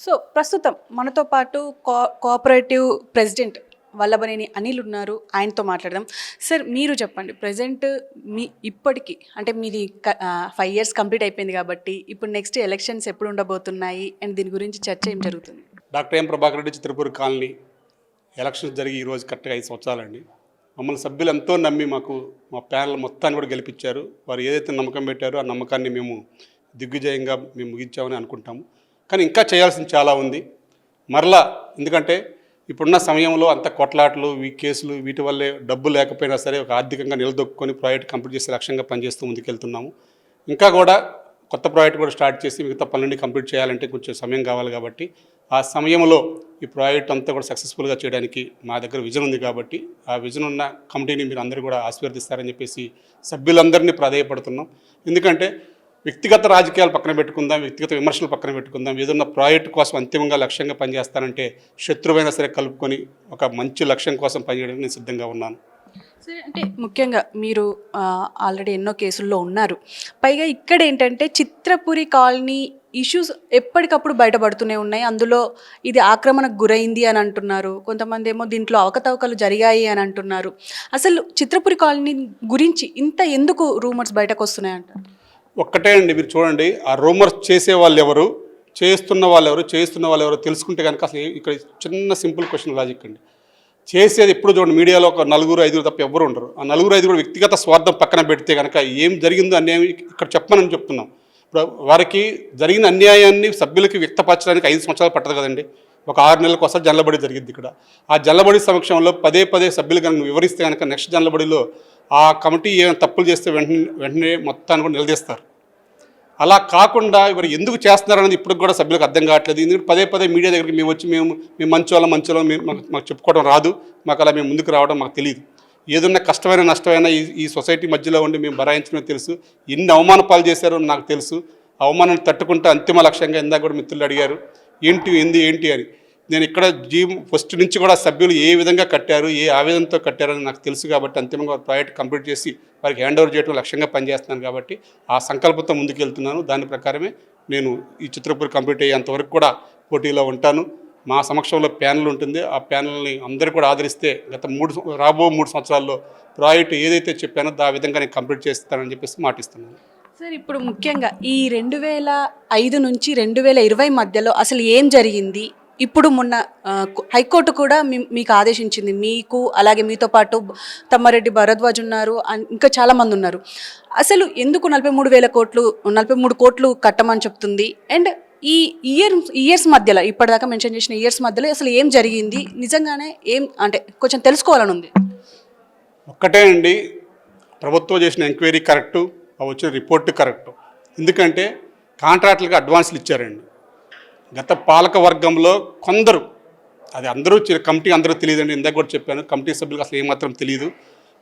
So ప్రస్తుతం మనతో పాటు కోఆపరేటివ్ ప్రెసిడెంట్ వల్లభనేని అనిల్ ఉన్నారు. ఆయనతో మాట్లాడదాం. సార్ మీరు చెప్పండి, ప్రెసెంట్ మీ ఇప్పటికి అంటే మీది 5 years కంప్లీట్ అయిపోయింది కాబట్టి ఇప్పుడు నెక్స్ట్ ఎలక్షన్స్ ఎప్పుడు ఉండబోతున్నాయి అండ్ దీని గురించి చర్చ ఏం జరుగుతుంది? Doctor M Prabhakar Reddy Chitrapur colony elections జరిగి ఈరోజు కరెక్ట్గా 5 సంవత్సరాలండి. మమ్మల్ని సభ్యులు ఎంతో నమ్మి మా ప్యానల్ మొత్తాన్ని కూడా గెలిపించారు. వారు ఏదైతే నమ్మకం పెట్టారో ఆ నమ్మకాన్ని మేము దిగ్విజయంగా మేము ముగించామని అనుకుంటాము. కానీ ఇంకా చేయాల్సింది చాలా ఉంది మరలా. ఎందుకంటే ఇప్పుడున్న సమయంలో అంత కొట్లాటలు, ఈ కేసులు, వీటి వల్లే డబ్బు లేకపోయినా సరే ఒక ఆర్థికంగా నిలదొక్కుని ప్రాజెక్ట్ కంప్లీట్ చేసే లక్ష్యంగా పనిచేస్తూ ముందుకెళ్తున్నాము. ఇంకా కూడా కొత్త ప్రాజెక్ట్ కూడా స్టార్ట్ చేసి మిగతా పనులన్నీ కంప్లీట్ చేయాలంటే కొంచెం సమయం కావాలి. కాబట్టి ఆ సమయంలో ఈ ప్రాజెక్ట్ అంతా కూడా సక్సెస్ఫుల్గా చేయడానికి మా దగ్గర విజన్ ఉంది. కాబట్టి ఆ విజన్ ఉన్న కమిటీని మీరు అందరూ కూడా ఆశీర్వదిస్తారని చెప్పేసి సభ్యులందరినీ ప్రాధేయపడుతున్నాం. ఎందుకంటే వ్యక్తిగత రాజకీయాలు పక్కన పెట్టుకుందాం, వ్యక్తిగత విమర్శలు పక్కన పెట్టుకుందాం. ఏదన్నా ప్రాజెక్టు కోసం అంతిమంగా లక్ష్యంగా పనిచేస్తానంటే శత్రువైనా సరే కలుపుకొని ఒక మంచి లక్ష్యం కోసం పనిచేయడానికి నేను సిద్ధంగా ఉన్నాను. సరే, అంటే ముఖ్యంగా మీరు ఆల్రెడీ ఎన్నో కేసుల్లో ఉన్నారు. పైగా ఇక్కడ ఏంటంటే చిత్రపురి కాలనీ ఇష్యూస్ ఎప్పటికప్పుడు బయటపడుతూనే ఉన్నాయి. అందులో ఇది ఆక్రమణకు గురైంది అని అంటున్నారు, కొంతమంది ఏమో దీంట్లో అవకతవకలు జరిగాయి అని అంటున్నారు. అసలు చిత్రపురి కాలనీ గురించి ఇంత ఎందుకు రూమర్స్ బయటకు వస్తున్నాయి అంటారు? ఒక్కటే అండి, మీరు చూడండి, ఆ రూమర్స్ చేసే వాళ్ళు ఎవరు, చేస్తున్న వాళ్ళు ఎవరు తెలుసుకుంటే కనుక అసలు ఇక్కడ చిన్న సింపుల్ క్వశ్చన్ లాజిక్ అండి. చేసేది ఎప్పుడు చూడండి, మీడియాలో ఒక 4-5 తప్ప ఎవరు ఉండరు. ఆ 4-5 కూడా వ్యక్తిగత స్వార్థం పక్కన పెడితే కనుక ఏం జరిగిందో అన్యాయం ఇక్కడ చెప్పమని చెప్తున్నాం. ఇప్పుడు వారికి జరిగిన అన్యాయాన్ని సభ్యులకి వ్యక్తపరచడానికి 5 సంవత్సరాలు పట్టదు కదండి. ఒక 6 నెలలకు ఒకసారి జల్లబడి జరిగింది ఇక్కడ. ఆ జల్లబడి సమక్షంలో పదే సభ్యులు కనుక వివరిస్తే కనుక నెక్స్ట్ జల్లబడిలో ఆ కమిటీ ఏమైనా తప్పులు చేస్తే వెంటనే మొత్తాన్ని కూడా నిలదీస్తారు. అలా కాకుండా ఇవారు ఎందుకు చేస్తున్నారనేది ఇప్పటికి కూడా సభ్యులకు అర్థం కావట్లేదు. ఎందుకంటే పదే మీడియా దగ్గరికి మేము మంచోళ్ళం మాకు చెప్పుకోవడం రాదు, మాకు అలా మేము ముందుకు రావడం మాకు తెలియదు. ఏదన్నా కష్టమైన నష్టమైనా ఈ సొసైటీ మధ్యలో ఉండి మేము భరాయించడం తెలుసు. ఎన్ని అవమాన పాలు చేశారో నాకు తెలుసు. అవమానాన్ని తట్టుకుంటే అంతిమ లక్ష్యంగా ఇందాక కూడా మిత్రులు అడిగారు ఏంటి అని. నేను ఇక్కడ ఫస్ట్ నుంచి కూడా సభ్యులు ఏ విధంగా కట్టారు, ఏ ఆవేదనతో కట్టారని నాకు తెలుసు. కాబట్టి అంతిమంగా ప్రాజెక్ట్ కంప్లీట్ చేసి వారికి హ్యాండ్ ఓవర్ చేయడం లక్ష్యంగా పనిచేస్తున్నాను. కాబట్టి ఆ సంకల్పంతో ముందుకెళ్తున్నాను. దాని ప్రకారమే నేను ఈ చిత్రపూర్ కంప్లీట్ అయ్యేంతవరకు కూడా పోటీలో ఉంటాను. మా సమక్షంలో ప్యానెల్ ఉంటుంది. ఆ ప్యానెల్ని అందరూ కూడా ఆదరిస్తే రాబో 3 సంవత్సరాల్లో ప్రాజెక్టు ఏదైతే చెప్పానో ఆ విధంగా నేను కంప్లీట్ చేస్తానని చెప్పేసి మాటిస్తున్నాను. సార్, ఇప్పుడు ముఖ్యంగా ఈ 2005 నుంచి 2020 మధ్యలో అసలు ఏం జరిగింది? ఇప్పుడు మొన్న హైకోర్టు కూడా మీకు ఆదేశించింది, మీకు అలాగే మీతో పాటు తమ్మారెడ్డి భరద్వాజ్ ఉన్నారు, ఇంకా చాలామంది ఉన్నారు. అసలు ఎందుకు 43 కోట్లు కట్టమని చెప్తుంది? అండ్ ఈ ఇయర్స్ మధ్యలో ఇప్పటిదాకా మెన్షన్ చేసిన ఇయర్స్ మధ్యలో అసలు ఏం జరిగింది? నిజంగానే అంటే కొంచెం తెలుసుకోవాలని ఉంది. ఒక్కటే అండి, ప్రభుత్వం చేసిన ఎంక్వైరీ కరెక్టు, వచ్చిన రిపోర్టు కరెక్టు. ఎందుకంటే కాంట్రాక్టులకు అడ్వాన్సులు ఇచ్చారండి. గత పాలక వర్గంలో కొందరు, అది అందరూ కమిటీ అందరూ తెలియదండి, ఇందాక కూడా చెప్పాను, కమిటీ సభ్యులకు అసలు ఏమాత్రం తెలియదు.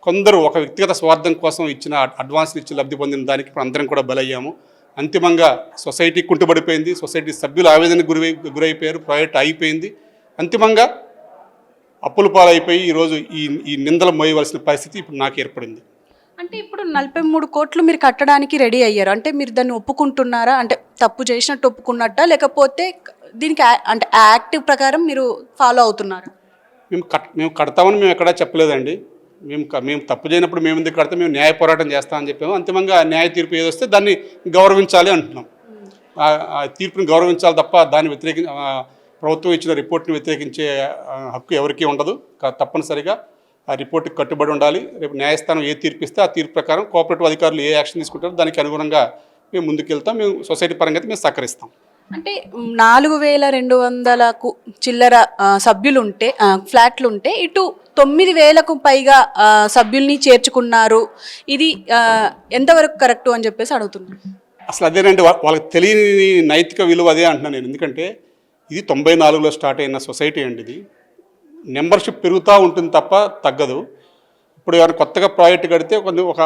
కొందరు ఒక వ్యక్తిగత స్వార్థం కోసం ఇచ్చిన అడ్వాన్సులు ఇచ్చి లబ్ధి పొందిన దానికి ఇప్పుడు అందరం కూడా బలయ్యాము. అంతిమంగా సొసైటీ కుంటుబడిపోయింది, సొసైటీ సభ్యులు ఆవేదనకు గురైపోయారు, ప్రాజెక్ట్ అయిపోయింది. అంతిమంగా అప్పుల పాలైపోయి ఈరోజు ఈ నిందలు మోయవలసిన పరిస్థితి ఇప్పుడు నాకు ఏర్పడింది. అంటే ఇప్పుడు 43 కోట్లు మీరు కట్టడానికి రెడీ అయ్యారు అంటే మీరు దాన్ని ఒప్పుకుంటున్నారా? అంటే తప్పు చేసినట్టు ఒప్పుకున్నట్టా, లేకపోతే దీనికి అంటే యాక్టివ్ ప్రకారం మీరు ఫాలో అవుతున్నారా? మేము కడతామని మేము ఎక్కడా చెప్పలేదండి. మేము తప్పు చేయనప్పుడు మేము ఎందుకు కడతాం, మేము న్యాయ పోరాటం చేస్తామని చెప్పాము. అంతిమంగా న్యాయ తీర్పు ఏదొస్తే దాన్ని గౌరవించాలి అంటున్నాం. ఆ తీర్పుని గౌరవించాలి తప్ప దాన్ని ప్రభుత్వం ఇచ్చిన రిపోర్ట్ని వ్యతిరేకించే హక్కు ఎవరికీ ఉండదు. తప్పనిసరిగా ఆ రిపోర్ట్కి కట్టుబడి ఉండాలి. రేపు న్యాయస్థానం ఏ తీర్పు ఇస్తే ఆ తీర్పు ప్రకారం కోఆపరేటివ్ అధికారులు ఏ యాక్షన్ తీసుకుంటారో దానికి అనుగుణంగా మేము ముందుకెళ్తాం. మేము సొసైటీ పరంగా మేము సహకరిస్తాం. అంటే 4200 చిల్లర సభ్యులుంటే ఫ్లాట్లు ఉంటే ఇటు 9000కు పైగా సభ్యుల్ని చేర్చుకున్నారు. ఇది ఎంతవరకు కరెక్టు అని చెప్పేసి అడుగుతున్నాను. అసలు అదేనండి, వాళ్ళకి తెలియని నైతిక విలువ అదే అంటున్నాను నేను. ఎందుకంటే ఇది 94లో స్టార్ట్ అయిన సొసైటీ అండి. ఇది మెంబర్షిప్ పెరుగుతూ ఉంటుంది తప్ప తగ్గదు. ఇప్పుడు ఎవరైనా కొత్తగా ప్రాజెక్ట్ కడితే ఒక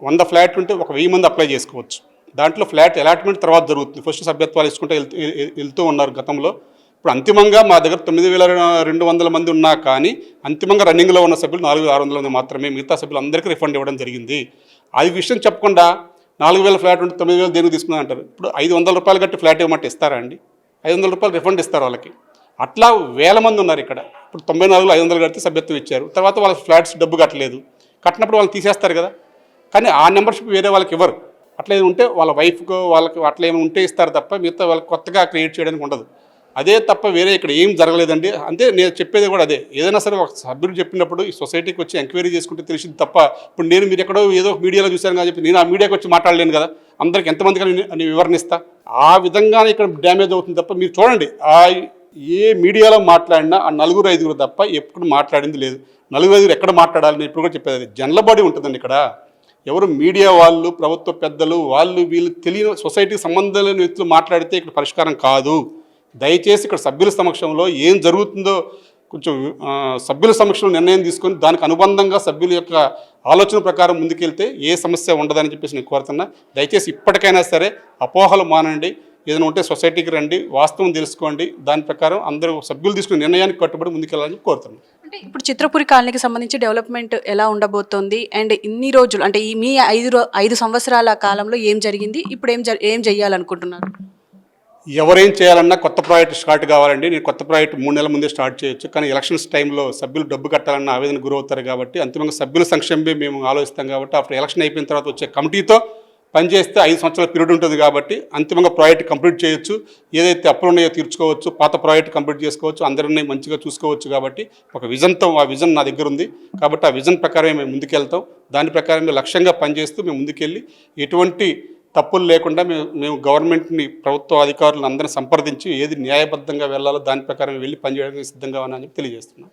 100 ఫ్లాట్లు ఉంటే ఒక 1000 మంది అప్లై చేసుకోవచ్చు. దాంట్లో ఫ్లాట్ అలాట్మెంట్ తర్వాత జరుగుతుంది. ఫస్ట్ సభ్యత్వాలు ఇచ్చుకుంటే వెళ్తూ ఉన్నారు గతంలో. ఇప్పుడు అంతిమంగా మా దగ్గర 9200 మంది ఉన్నా కానీ అంతిమంగా రన్నింగ్లో ఉన్న సభ్యులు 4600 మంది మాత్రమే. మిగతా సభ్యులు అందరికీ రిఫండ్ ఇవ్వడం జరిగింది. అది విషయం చెప్పకుండా 4000 ఫ్లాట్ ఉంటే 9000 దేనికి తీసుకున్నా అంటారు. ఇప్పుడు 500 రూపాయలు కట్టి ఫ్లాట్ ఇవ్వమంటే ఇస్తారా అండి? రూపాయలు రిఫండ్ ఇస్తారు వాళ్ళకి. అట్లా వేల మంది ఉన్నారు ఇక్కడ. ఇప్పుడు 94లో 500 కడితే సభ్యత్వం ఇచ్చారు, తర్వాత వాళ్ళ ఫ్లాట్స్ డబ్బు కట్టలేదు, కట్టినప్పుడు వాళ్ళు తీసేస్తారు కదా. కానీ ఆ మెంబర్షిప్ వేరే వాళ్ళకి ఇవ్వరు. అట్లా ఏమైనా ఉంటే వాళ్ళ వైఫ్కో వాళ్ళకి అట్లా ఏమైనా ఉంటే ఇస్తారు తప్ప మిగతా వాళ్ళకి కొత్తగా క్రియేట్ చేయడానికి ఉండదు. అదే తప్ప వేరే ఇక్కడ ఏం జరగలేదండి. అంతే నేను చెప్పేది కూడా అదే. ఏదైనా సరే ఒక సభ్యుడు చెప్పినప్పుడు ఈ సొసైటీకి వచ్చి ఎంక్వైరీ చేసుకుంటే తెలిసింది తప్ప, ఇప్పుడు నేను మీరు ఎక్కడో ఏదో మీడియాలో చూశాను కానీ చెప్పి నేను ఆ మీడియాకి వచ్చి మాట్లాడలేను కదా. అందరికి ఎంతమందికి అని వివరణిస్తా. ఆ విధంగానే ఇక్కడ డ్యామేజ్ అవుతుంది తప్ప మీరు చూడండి, ఏ మీడియాలో మాట్లాడినా ఆ 4-5 తప్ప ఎప్పుడు మాట్లాడింది లేదు. 4-5 ఎక్కడ మాట్లాడాలి నేను ఇప్పుడు కూడా చెప్పేది. జనరల్ బాడీ ఉంటుందండి ఇక్కడ. ఎవరు మీడియా వాళ్ళు, ప్రభుత్వ పెద్దలు, వాళ్ళు వీళ్ళు తెలియని సొసైటీకి సంబంధం లేని వ్యక్తులు మాట్లాడితే ఇక్కడ పరిష్కారం కాదు. దయచేసి ఇక్కడ సభ్యుల సమక్షంలో ఏం జరుగుతుందో కొంచెం సభ్యుల సమక్షంలో నిర్ణయం తీసుకొని దానికి అనుబంధంగా సభ్యుల యొక్క ఆలోచన ప్రకారం ముందుకెళ్తే ఏ సమస్య ఉండదని చెప్పేసి నేను కోరుతున్నా. దయచేసి ఇప్పటికైనా సరే అపోహలు మానండి, ఏదైనా ఉంటే సొసైటీకి రండి, వాస్తవం తెలుసుకోండి, దాని ప్రకారం అందరూ సభ్యులు తీసుకునే నిర్ణయానికి కట్టుబడి ముందుకెళ్ళాలని కోరుతున్నాను. అంటే ఇప్పుడు చిత్రపురి కాలనీకి సంబంధించి డెవలప్మెంట్ ఎలా ఉండబోతోంది, అండ్ ఇన్ని రోజులు అంటే ఈ మీ 5 సంవత్సరాల కాలంలో ఏం జరిగింది, ఇప్పుడు ఏం చేయాలనుకుంటున్నారు? ఎవరేం చేయాలన్నా కొత్త ప్రాజెక్ట్ స్టార్ట్ కావాలండి. నేను కొత్త ప్రాజెక్ట్ 3 నెలల ముందే స్టార్ట్ చేయొచ్చు, కానీ ఎలక్షన్స్ టైంలో సభ్యులు డబ్బు కట్టాలన్న ఆవేదన గురవుతారు కాబట్టి అంతిమంగా సభ్యుల సంక్షేమమే మేము ఆలోచిస్తాం కాబట్టి ఆఫ్టర్ ఎలక్షన్ అయిపోయిన తర్వాత వచ్చే కమిటీతో పనిచేస్తే 5 సంవత్సరాల పీరియడ్ ఉంటుంది కాబట్టి అంతిమంగా ప్రాజెక్ట్ కంప్లీట్ చేయొచ్చు. ఏదైతే అప్పులు ఉన్నాయో తీర్చుకోవచ్చు, పాత ప్రాజెక్ట్ కంప్లీట్ చేసుకోవచ్చు, అందరినీ మంచిగా చూసుకోవచ్చు. కాబట్టి ఒక విజన్తో, ఆ విజన్ నా దగ్గర ఉంది కాబట్టి ఆ విజన్ ప్రకారమే మేము ముందుకెళ్తాం. దాని ప్రకారమే లక్ష్యంగా పనిచేస్తూ మేము ముందుకెళ్ళి ఎటువంటి తప్పులు లేకుండా మేము గవర్నమెంట్ని, ప్రభుత్వ అధికారులను అందరినీ సంప్రదించి ఏది న్యాయబద్ధంగా వెళ్ళాలో దాని ప్రకారం వెళ్ళి పనిచేయడానికి సిద్ధంగా ఉన్నానని తెలియజేస్తున్నాం.